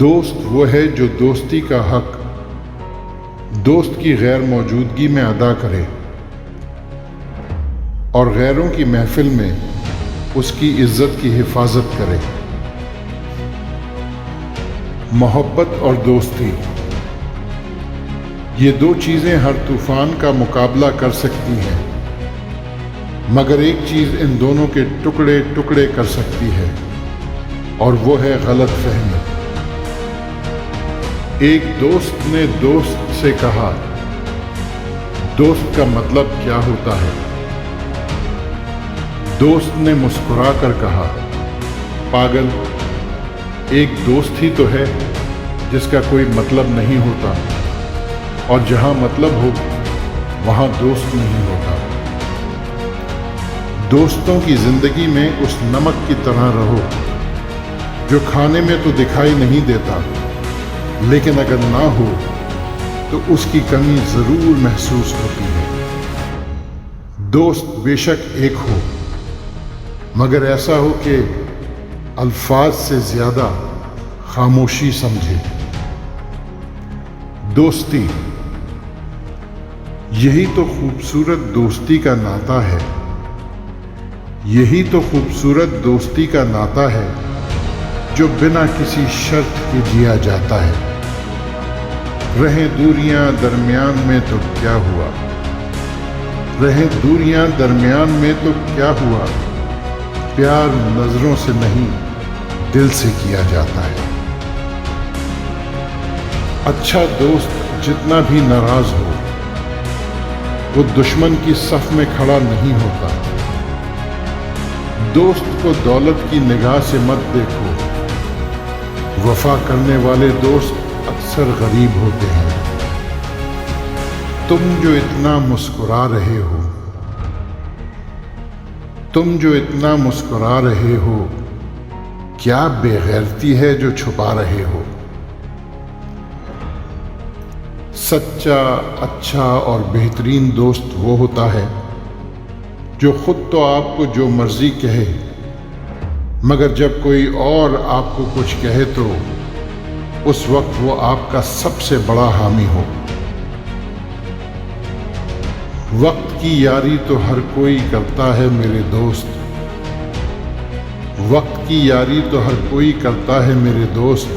دوست وہ ہے جو دوستی کا حق دوست کی غیر موجودگی میں ادا کرے اور غیروں کی محفل میں اس کی عزت کی حفاظت کرے۔ محبت اور دوستی، یہ دو چیزیں ہر طوفان کا مقابلہ کر سکتی ہیں، مگر ایک چیز ان دونوں کے ٹکڑے ٹکڑے کر سکتی ہے، اور وہ ہے غلط فہمی۔ ایک دوست نے دوست سے کہا، دوست کا مطلب کیا ہوتا ہے؟ دوست نے مسکرا کر کہا، پاگل، ایک دوست ہی تو ہے جس کا کوئی مطلب نہیں ہوتا، اور جہاں مطلب ہو وہاں دوست نہیں ہوتا۔ دوستوں کی زندگی میں اس نمک کی طرح رہو جو کھانے میں تو دکھائی نہیں دیتا، لیکن اگر نہ ہو تو اس کی کمی ضرور محسوس ہوتی ہے۔ دوست بے شک ایک ہو، مگر ایسا ہو کہ الفاظ سے زیادہ خاموشی سمجھے۔ دوستی، یہی تو خوبصورت دوستی کا ناطہ ہے، یہی تو خوبصورت دوستی کا ناطہ ہے جو بنا کسی شرط کے جیا جاتا ہے۔ رہیں دوریاں درمیان میں تو کیا ہوا، رہیں دوریاں درمیان میں تو کیا ہوا، پیار نظروں سے نہیں دل سے کیا جاتا ہے۔ اچھا دوست جتنا بھی ناراض ہو، وہ دشمن کی صف میں کھڑا نہیں ہوتا۔ دوست کو دولت کی نگاہ سے مت دیکھو، وفا کرنے والے دوست اکثر غریب ہوتے ہیں۔ تم جو اتنا مسکرا رہے ہو، تم جو اتنا مسکرا رہے ہو، کیا بے غیرتی ہے جو چھپا رہے ہو؟ سچا، اچھا اور بہترین دوست وہ ہوتا ہے جو خود تو آپ کو جو مرضی کہے، مگر جب کوئی اور آپ کو کچھ کہے تو اس وقت وہ آپ کا سب سے بڑا حامی ہو۔ وقت کی یاری تو ہر کوئی کرتا ہے میرے دوست، وقت کی یاری تو ہر کوئی کرتا ہے میرے دوست،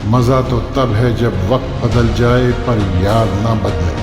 مزہ تو تب ہے جب وقت بدل جائے پر یار نہ بدلے۔